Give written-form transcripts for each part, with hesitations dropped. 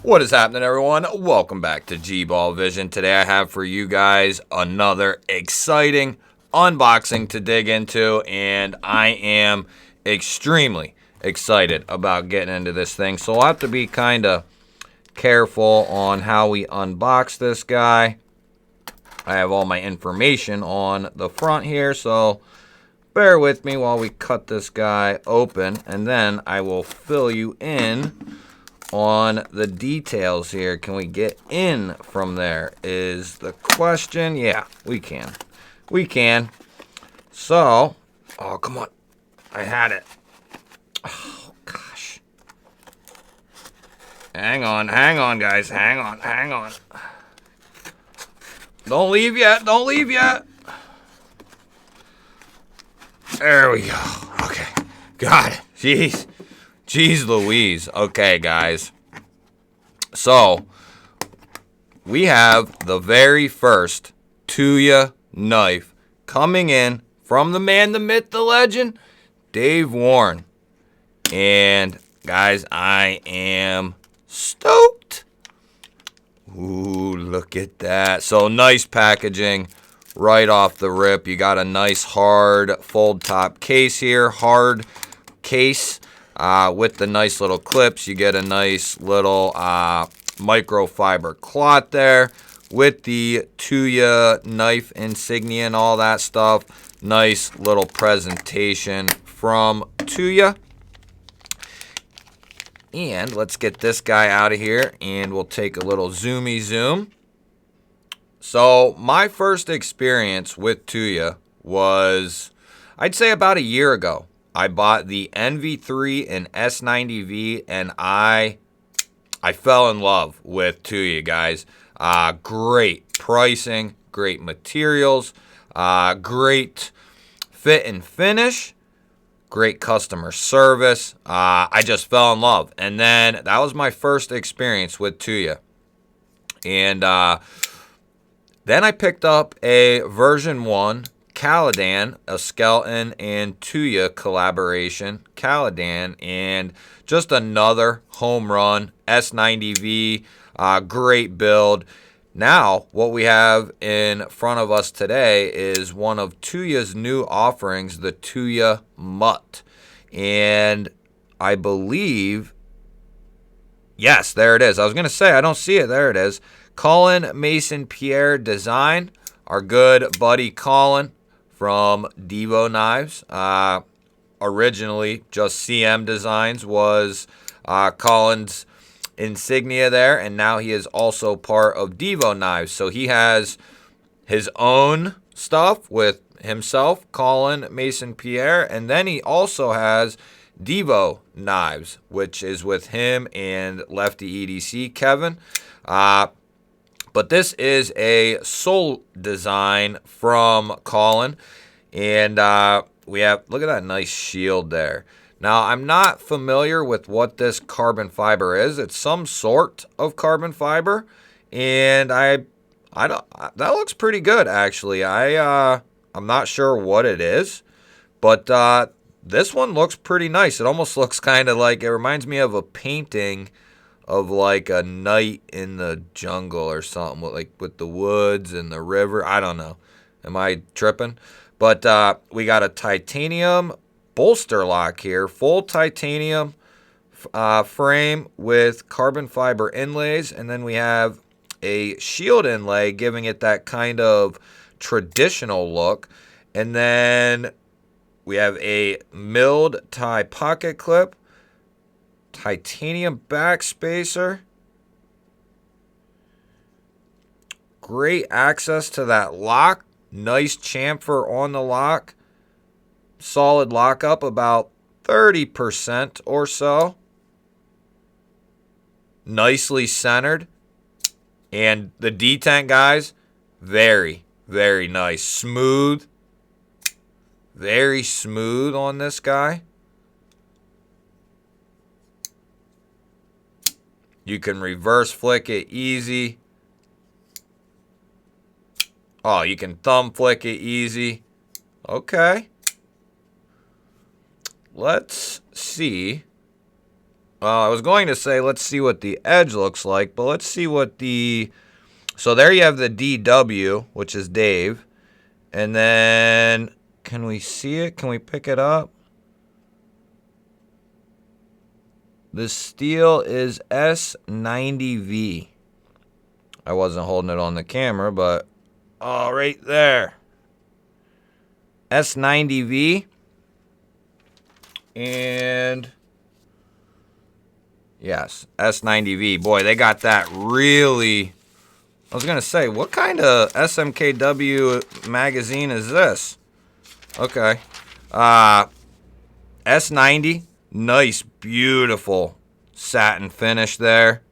What is happening, everyone? Welcome back to G-Ball Vision. Today I have for you guys another exciting unboxing to dig into, and I am extremely excited about getting into this thing. So I'll have to be kind of careful on how we unbox this guy. I have all my information on the front here, so bear with me while we cut this guy open, and then I will fill you in on the details here. Can we get in from there is the question. Yeah, we can. We can. So, oh, come on. I had it. Oh, gosh. Hang on, guys. Hang on. Don't leave yet. Don't leave yet. There we go. Okay. Got it. Jeez Louise. Okay, guys. So, we have the very first Tuya knife coming in from the man, the myth, the legend, Dave Warren. And, guys, I am stoked. Ooh, look at that. So, nice packaging right off the rip. You got a nice hard fold top case here. Hard case. With the nice little clips, you get a nice little microfiber cloth there with the Tuya knife insignia and all that stuff. Nice little presentation from Tuya. And let's get this guy out of here, and we'll take a little zoomy zoom. So my first experience with Tuya was, I'd say, about a year ago. I bought the NV3 and S90V, and I fell in love with Tuya, guys. Great pricing, great materials, great fit and finish, great customer service. I just fell in love. And then that was my first experience with Tuya. And then I picked up a version 1 Caladan, a Skeleton and Tuya collaboration, Caladan, and just another home run, S90V, great build. Now, what we have in front of us today is one of Tuya's new offerings, the Tuya Mut. And I believe, yes, there it is. I was going to say, I don't see it. There it is. Colin Mason Pierre design, our good buddy Colin from Kubey Knives. Originally, just CM Designs was Colin's insignia there, and now he is also part of Kubey Knives. So he has his own stuff with himself, Colin Mason Pierre, and then he also has Kubey Knives, which is with him and Lefty EDC Kevin. But this is a sole design from Colin. And we have, look at that nice shield there. Now, I'm not familiar with what this carbon fiber is. It's some sort of carbon fiber. And I don't, that looks pretty good, actually. I'm not sure what it is. But this one looks pretty nice. It almost looks kind of like, it reminds me of a painting of like a night in the jungle or something, with the woods and the river. I don't know. Am I tripping? But we got a titanium bolster lock here, full titanium frame with carbon fiber inlays, and then we have a shield inlay giving it that kind of traditional look. And then we have a milled tie pocket clip, titanium back spacer, great access to that lock, nice chamfer on the lock, solid lockup, about 30% or so, nicely centered, and the detent, guys, very, very nice, smooth, very smooth on this guy. You can reverse flick it easy. Oh, you can thumb flick it easy. Okay. Let's see Well, I was going to say, let's see what the edge looks like, but let's see what the... So there you have the DW, which is Dave. And then, can we see it? Can we pick it up? The steel is S90V. I wasn't holding it on the camera, but... Oh, right there. S90V. And... Yes, S90V. Boy, they got that really... I was going to say, what kind of SMKW magazine is this? Okay. S90. Nice, beautiful satin finish there.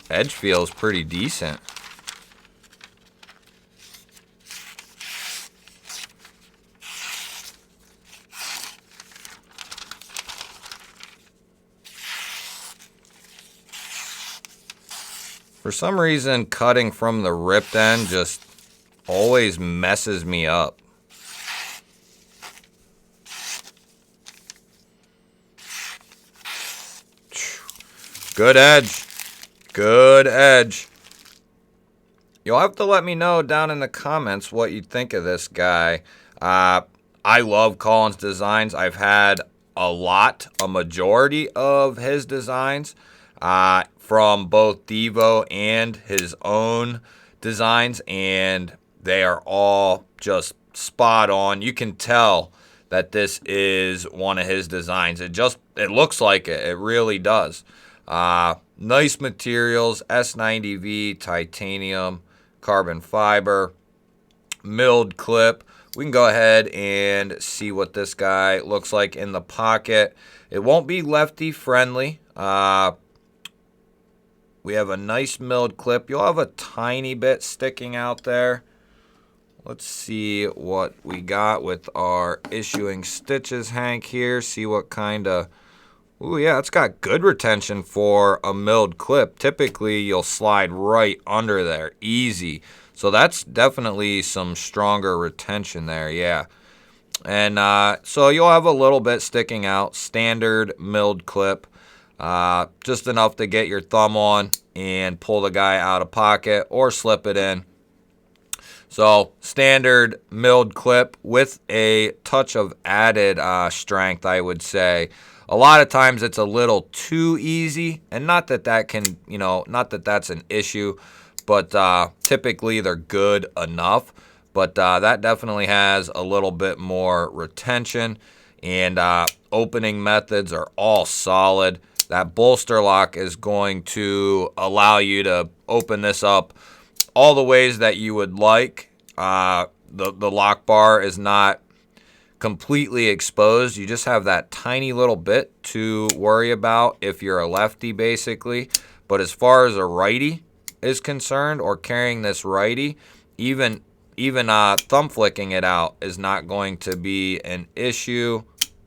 Edge feels pretty decent. For some reason, cutting from the ripped end just always messes me up. Good edge. Good edge. You'll have to let me know down in the comments what you think of this guy. I love Colin's designs. I've had a majority of his designs. From both Devo and his own designs, and they are all just spot on. You can tell that this is one of his designs. It looks like it. It really does. Nice materials, S90V, titanium, carbon fiber, milled clip. We can go ahead and see what this guy looks like in the pocket. It won't be lefty friendly. We have a nice milled clip. You'll have a tiny bit sticking out there. Let's see what we got with our issuing stitches, Hank, here. See what kind of... Ooh, yeah, it's got good retention for a milled clip. Typically, you'll slide right under there. Easy. So that's definitely some stronger retention there, yeah. And so you'll have a little bit sticking out. Standard milled clip. Just enough to get your thumb on and pull the guy out of pocket or slip it in. So standard milled clip with a touch of added strength, I would say. A lot of times it's a little too easy, and not that that's an issue, but typically they're good enough. But that definitely has a little bit more retention, and opening methods are all solid. That bolster lock is going to allow you to open this up all the ways that you would like. The lock bar is not completely exposed. You just have that tiny little bit to worry about if you're a lefty, basically. But as far as a righty is concerned, or carrying this righty, even thumb flicking it out is not going to be an issue.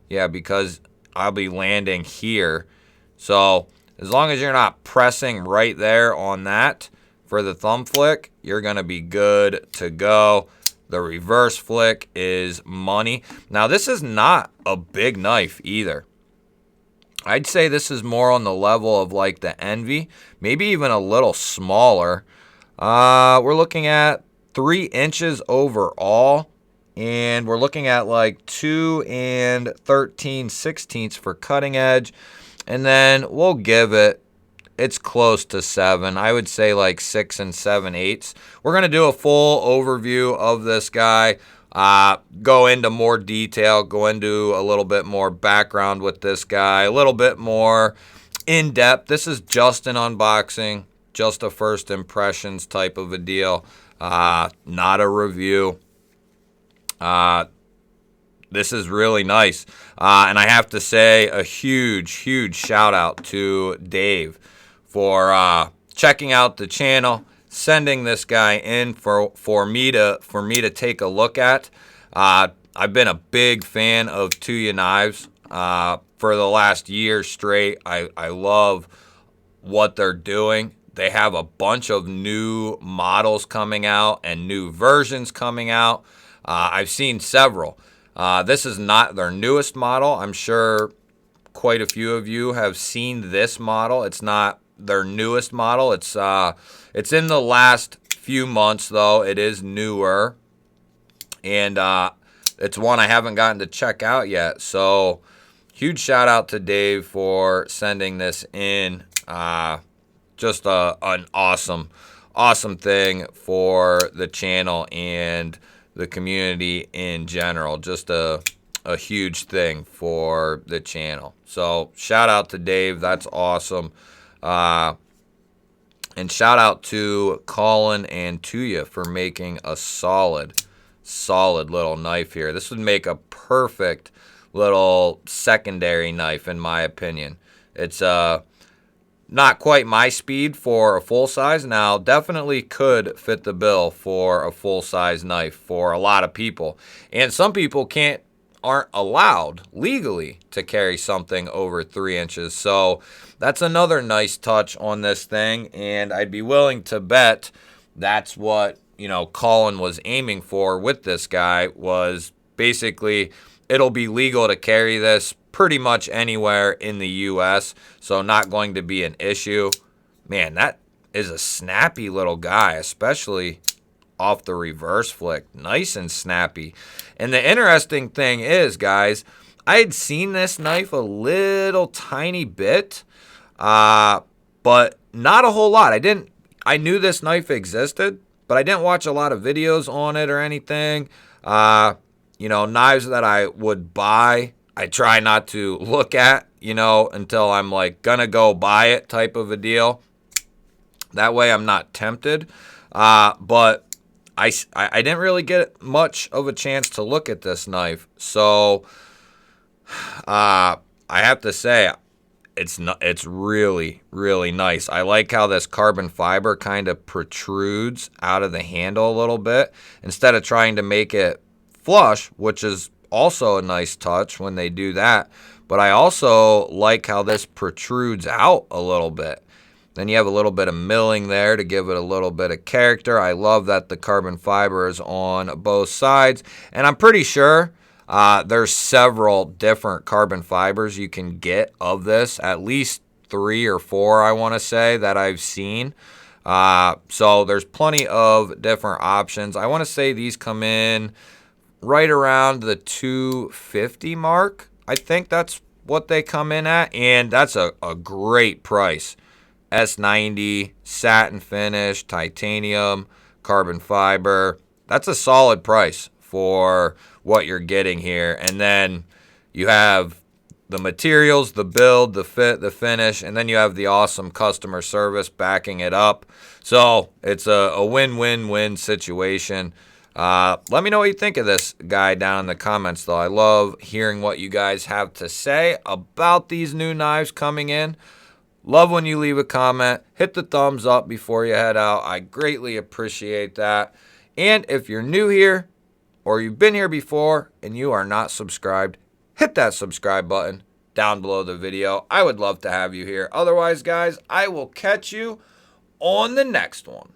Yeah, because I'll be landing here. So as long as you're not pressing right there on that for the thumb flick, you're going to be good to go. The reverse flick is money. Now, this is not a big knife either. I'd say this is more on the level of like the Envy, maybe even a little smaller. We're looking at 3 inches overall, and we're looking at like 2 13/16 for cutting edge. And then we'll give it's close to 7. I would say like 6 7/8. We're going to do a full overview of this guy, go into more detail, go into a little bit more background with this guy, a little bit more in depth. This is just an unboxing, just a first impressions type of a deal, not a review. This is really nice. And I have to say a huge, huge shout out to Dave for checking out the channel, sending this guy in for me to take a look at. I've been a big fan of Tuya Knives for the last year straight. I love what they're doing. They have a bunch of new models coming out and new versions coming out. I've seen several. This is not their newest model. I'm sure quite a few of you have seen this model. It's not their newest model. It's in the last few months, though. It is newer. And it's one I haven't gotten to check out yet. So huge shout out to Dave for sending this in. Just an awesome thing for the channel and the community in general. Just a huge thing for the channel. So shout out to Dave. That's awesome. And shout out to Colin and Tuya for making a solid little knife here. This would make a perfect little secondary knife in my opinion. It's not quite my speed for a full size. Now, definitely could fit the bill for a full size knife for a lot of people. And some people aren't allowed legally to carry something over 3 inches. So that's another nice touch on this thing. And I'd be willing to bet that's what, Colin was aiming for with this guy, was basically it'll be legal to carry this pretty much anywhere in the U.S., so not going to be an issue. Man, that is a snappy little guy, especially off the reverse flick. Nice and snappy. And the interesting thing is, guys, I had seen this knife a little tiny bit, but not a whole lot. I knew this knife existed, but I didn't watch a lot of videos on it or anything. Knives that I would buy, I try not to look at, until I'm like gonna go buy it type of a deal. That way I'm not tempted. But I didn't really get much of a chance to look at this knife. So I have to say it's really, really nice. I like how this carbon fiber kind of protrudes out of the handle a little bit instead of trying to make it flush, which is also a nice touch when they do that. But I also like how this protrudes out a little bit. Then you have a little bit of milling there to give it a little bit of character. I love that the carbon fiber is on both sides. And I'm pretty sure there's several different carbon fibers you can get of this. At least 3 or 4, I want to say, that I've seen. So there's plenty of different options. I want to say these come in right around the $250 mark. I think that's what they come in at, and that's a great price. S90, satin finish, titanium, carbon fiber. That's a solid price for what you're getting here. And then you have the materials, the build, the fit, the finish, and then you have the awesome customer service backing it up. So it's a win-win-win situation. Let me know what you think of this guy down in the comments, though. I love hearing what you guys have to say about these new knives coming in. Love when you leave a comment. Hit the thumbs up before you head out. I greatly appreciate that. And if you're new here or you've been here before and you are not subscribed, hit that subscribe button down below the video. I would love to have you here. Otherwise, guys, I will catch you on the next one.